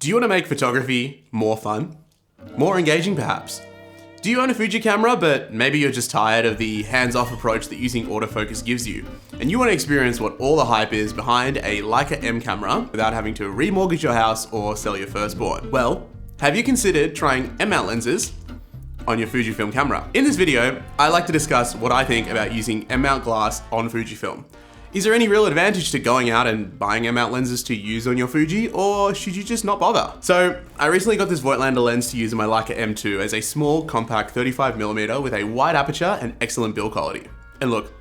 Do you want to make photography more fun? More engaging perhaps? Do you own a Fuji camera, but maybe you're just tired of the hands-off approach that using autofocus gives you, and you want to experience what all the hype is behind a Leica M camera without having to remortgage your house or sell your firstborn? Well, have you considered trying M-mount lenses on your Fujifilm camera? In this video, I like to discuss what I think about using M-mount glass on Fujifilm. Is there any real advantage to going out and buying M-mount lenses to use on your Fuji, or should you just not bother? So, I recently got this Voigtlander lens to use in my Leica M2 as a small, compact 35mm with a wide aperture and excellent build quality. And look,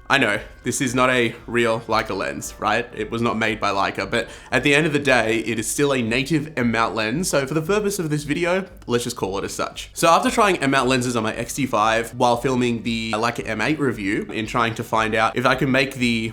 I know, this is not a real Leica lens, right? It was not made by Leica, but at the end of the day, it is still a native M-mount lens, so for the purpose of this video, let's just call it as such. So after trying M-mount lenses on my X-T5 while filming the Leica M8 review, in trying to find out if I could make the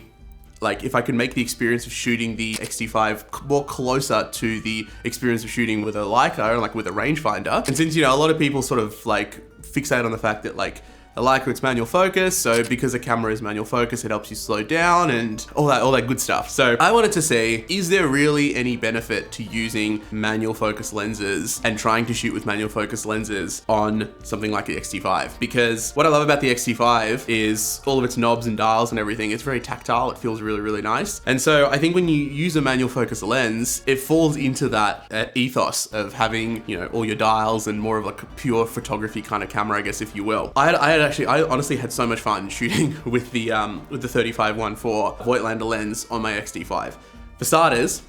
experience of shooting the X-T5 more closer to the experience of shooting with a Leica, like with a rangefinder. And since, you know, a lot of people sort of like fixate on the fact that like a Leica, it's manual focus, so because the camera is manual focus, it helps you slow down and all that good stuff. So I wanted to see, is there really any benefit to using manual focus lenses and trying to shoot with manual focus lenses on something like the X-T5? Because what I love about the X-T5 is all of its knobs and dials and everything. It's very tactile. It feels really, really nice. And so I think when you use a manual focus lens, it falls into that ethos of having, you know, all your dials and more of like a pure photography kind of camera, I guess, if you will. I honestly had so much fun shooting with the 35-1.4 Voigtlander lens on my X-T5. For starters,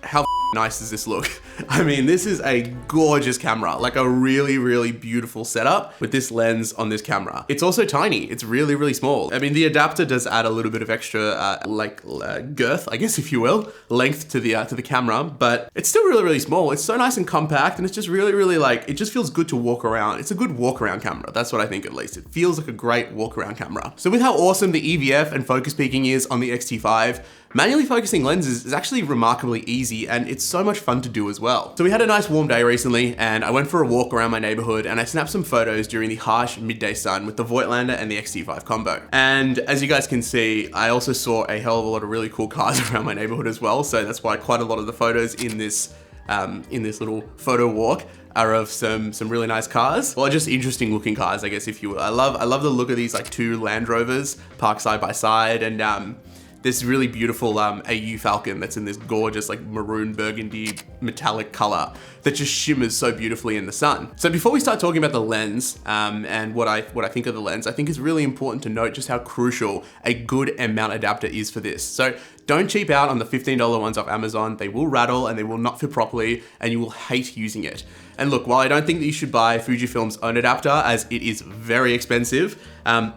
how nice does this look? I mean, this is a gorgeous camera, like a really, really beautiful setup with this lens on this camera. It's also tiny. It's really, really small. I mean, the adapter does add a little bit of extra, girth, I guess, if you will, length to the camera, but it's still really, really small. It's so nice and compact, and it's just really, really like, it just feels good to walk around. It's a good walk around camera. That's what I think, at least. It feels like a great walk around camera. So with how awesome the EVF and focus peaking is on the X-T5, manually focusing lenses is actually remarkably easy, and it's so much fun to do as well. So we had a nice warm day recently, and I went for a walk around my neighborhood, and I snapped some photos during the harsh midday sun with the Voigtlander and the X-T5 combo. And as you guys can see, I also saw a hell of a lot of really cool cars around my neighborhood as well, so that's why quite a lot of the photos in this little photo walk are of some really nice cars. Well, just interesting looking cars, I guess, if you will. I love the look of these like two Land Rovers parked side by side, and this really beautiful AU Falcon that's in this gorgeous like maroon burgundy metallic color that just shimmers so beautifully in the sun. So before we start talking about the lens and what I think of the lens, I think it's really important to note just how crucial a good M-mount adapter is for this. So don't cheap out on the $15 ones off Amazon. They will rattle and they will not fit properly, and you will hate using it. And look, while I don't think that you should buy Fujifilm's own adapter, as it is very expensive,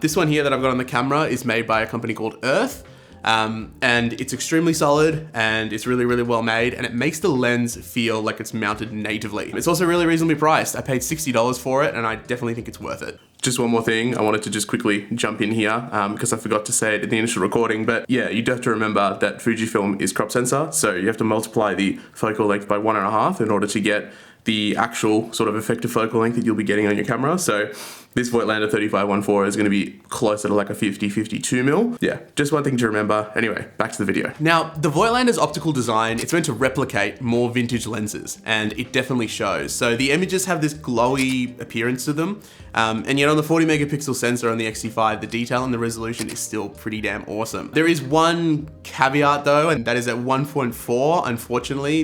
this one here that I've got on the camera is made by a company called Earth. And it's extremely solid, and it's really, really well made, and it makes the lens feel like it's mounted natively. It's also really reasonably priced. I paid $60 for it, and I definitely think it's worth it. Just one more thing, I wanted to just quickly jump in here because I forgot to say it in the initial recording, but yeah, you do have to remember that Fujifilm is crop sensor, so you have to multiply the focal length by 1.5 in order to get the actual sort of effective focal length that you'll be getting on your camera. So this Voigtlander 35-1.4 is going to be closer to like a 50-52 mil. Yeah, just one thing to remember. Anyway, back to the video. Now, the Voigtlander's optical design, it's meant to replicate more vintage lenses, and it definitely shows. So the images have this glowy appearance to them, and yet on the 40 megapixel sensor on the X-T5, the detail and the resolution is still pretty damn awesome. There is one caveat though, and that is at 1.4, unfortunately,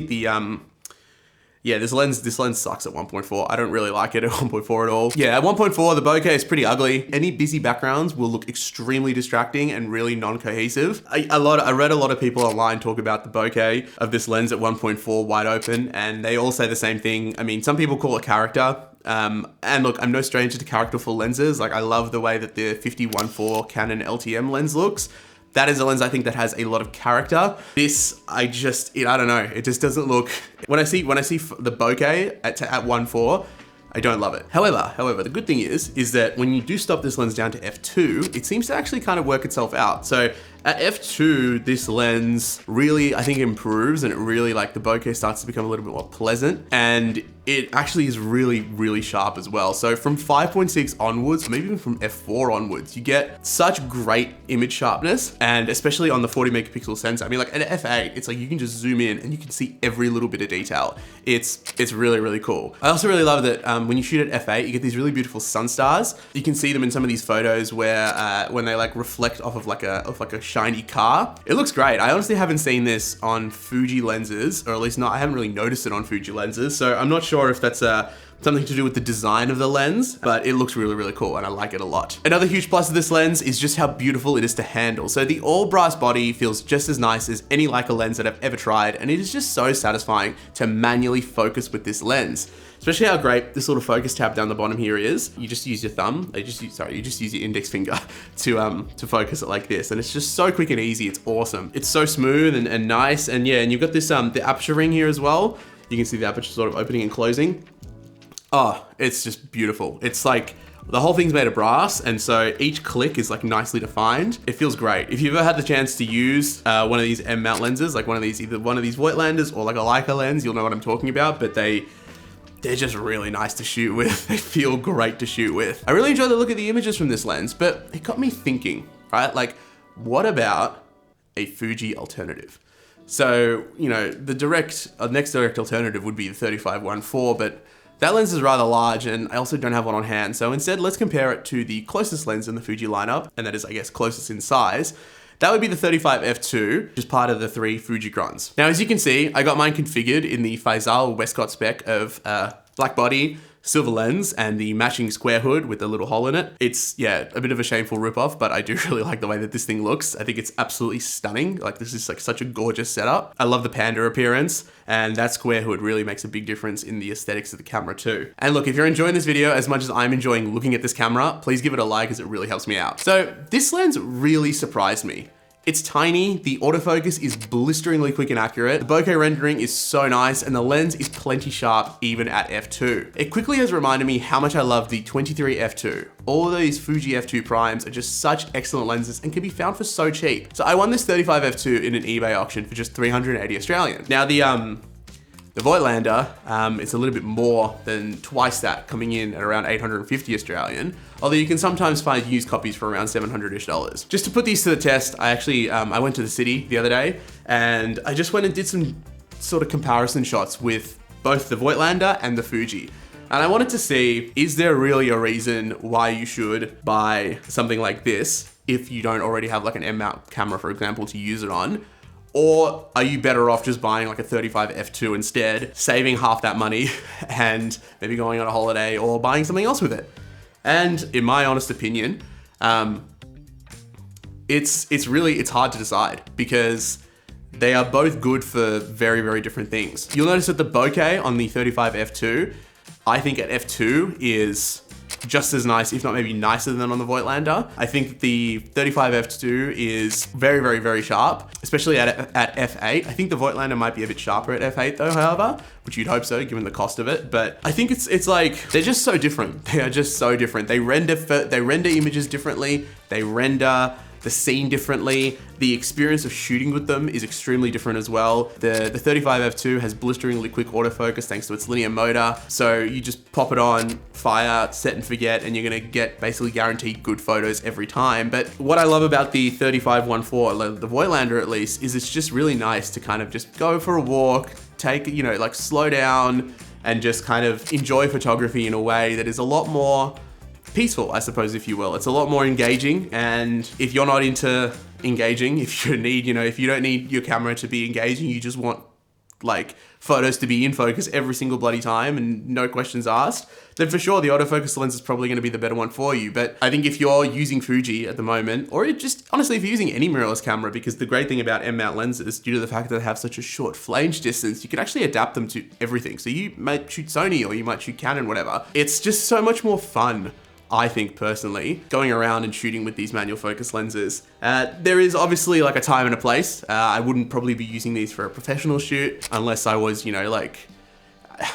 yeah, this lens sucks at 1.4. I don't really like it at 1.4 at all. Yeah, at 1.4, the bokeh is pretty ugly. Any busy backgrounds will look extremely distracting and really non-cohesive. I read a lot of people online talk about the bokeh of this lens at 1.4 wide open, and they all say the same thing. I mean, some people call it character. And look, I'm no stranger to characterful lenses. Like, I love the way that the 50-1.4 Canon LTM lens looks. That is a lens I think that has a lot of character. This, I don't know. It just doesn't look, when I see the bokeh at 1.4, I don't love it. However, the good thing is that when you do stop this lens down to f2, it seems to actually kind of work itself out. So At f2, this lens really, I think, improves, and it really, like, the bokeh starts to become a little bit more pleasant, and it actually is really, really sharp as well. So from 5.6 onwards, maybe even from f4 onwards, you get such great image sharpness, and especially on the 40 megapixel sensor. I mean, like at f8, it's like you can just zoom in and you can see every little bit of detail. It's really, really cool. I also really love that when you shoot at f8, you get these really beautiful sun stars. You can see them in some of these photos where when they like reflect off of like a shiny car. It looks great. I honestly haven't seen this on Fuji lenses, or at least not, I haven't really noticed it on Fuji lenses. So I'm not sure if that's something to do with the design of the lens, but it looks really, really cool and I like it a lot. Another huge plus of this lens is just how beautiful it is to handle. So the all brass body feels just as nice as any Leica lens that I've ever tried, and it is just so satisfying to manually focus with this lens. Especially how great this little focus tab down the bottom here is. You just use your thumb, you just use your index finger to focus it like this. And it's just so quick and easy, it's awesome. It's so smooth and nice, and yeah, and you've got this, the aperture ring here as well. You can see the aperture sort of opening and closing. Oh, it's just beautiful. It's like, the whole thing's made of brass, and so each click is like nicely defined. It feels great. If you've ever had the chance to use one of these M mount lenses, like either one of these Voigtlanders or like a Leica lens, you'll know what I'm talking about, but they're just really nice to shoot with. They feel great to shoot with. I really enjoy the look of the images from this lens, but it got me thinking, right? Like, what about a Fuji alternative? So, you know, the next direct alternative would be the 35-1.4, but that lens is rather large, and I also don't have one on hand. So instead, let's compare it to the closest lens in the Fuji lineup, and that is, I guess, closest in size. That would be the 35-f2, which is part of the 3 Fujicrons. Now, as you can see, I got mine configured in the Faisal Westcott spec of black body, silver lens, and the matching square hood with the little hole in it. It's, yeah, a bit of a shameful ripoff, but I do really like the way that this thing looks. I think it's absolutely stunning. Like, this is like such a gorgeous setup. I love the panda appearance, and that square hood really makes a big difference in the aesthetics of the camera too. And look, if you're enjoying this video as much as I'm enjoying looking at this camera, please give it a like, as it really helps me out. So this lens really surprised me. It's tiny, the autofocus is blisteringly quick and accurate, the bokeh rendering is so nice, and the lens is plenty sharp even at f2. It quickly has reminded me how much I love the 23-f2. All of these Fuji f2 primes are just such excellent lenses and can be found for so cheap. So I won this 35-f2 in an eBay auction for just 380 Australian. Now the Voigtlander, it's a little bit more than twice that, coming in at around 850 Australian, although you can sometimes find used copies for around $700-ish. Just to put these to the test, I actually, I went to the city the other day, and I just went and did some sort of comparison shots with both the Voigtlander and the Fuji. And I wanted to see, is there really a reason why you should buy something like this if you don't already have like an M mount camera, for example, to use it on? Or are you better off just buying like a 35-f2 instead, saving half that money and maybe going on a holiday or buying something else with it? And in my honest opinion, it's hard to decide, because they are both good for very, very different things. You'll notice that the bokeh on the 35-f2, I think at f2 is just as nice, if not maybe nicer than on the Voigtlander. I think the 35-f2 is very, very, very sharp, especially at f8. I think the Voigtlander might be a bit sharper at f8 though, however, which you'd hope so given the cost of it. But I think it's like, they're just so different. They are just so different. They render images differently. They render the scene differently. The experience of shooting with them is extremely different as well. The 35-f2 has blisteringly quick autofocus thanks to its linear motor. So you just pop it on, fire, set and forget, and you're gonna get basically guaranteed good photos every time. But what I love about the 35-1.4, the Voigtlander at least, is it's just really nice to kind of just go for a walk, take, you know, like slow down and just kind of enjoy photography in a way that is a lot more peaceful, I suppose, if you will. It's a lot more engaging, and if you're not into engaging, if you don't need your camera to be engaging, you just want like photos to be in focus every single bloody time and no questions asked, then for sure the autofocus lens is probably going to be the better one for you. But I think if you're using Fuji at the moment, or just honestly if you're using any mirrorless camera, because the great thing about M mount lenses, due to the fact that they have such a short flange distance, you can actually adapt them to everything. So you might shoot Sony or you might shoot Canon, whatever. It's just so much more fun, I think personally, going around and shooting with these manual focus lenses. There is obviously like a time and a place. I wouldn't probably be using these for a professional shoot unless I was, you know, like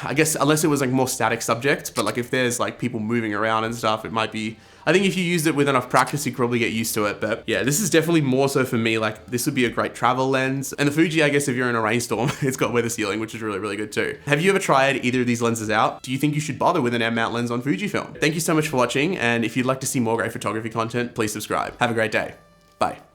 I guess unless it was like more static subject, but like if there's like people moving around and stuff, it might be, I think if you used it with enough practice, you could probably get used to it. But yeah, this is definitely more so for me, like this would be a great travel lens. And the Fuji, I guess if you're in a rainstorm, it's got weather sealing, which is really, really good too. Have you ever tried either of these lenses out? Do you think you should bother with an M mount lens on Fujifilm? Thank you so much for watching. And if you'd like to see more great photography content, please subscribe. Have a great day. Bye.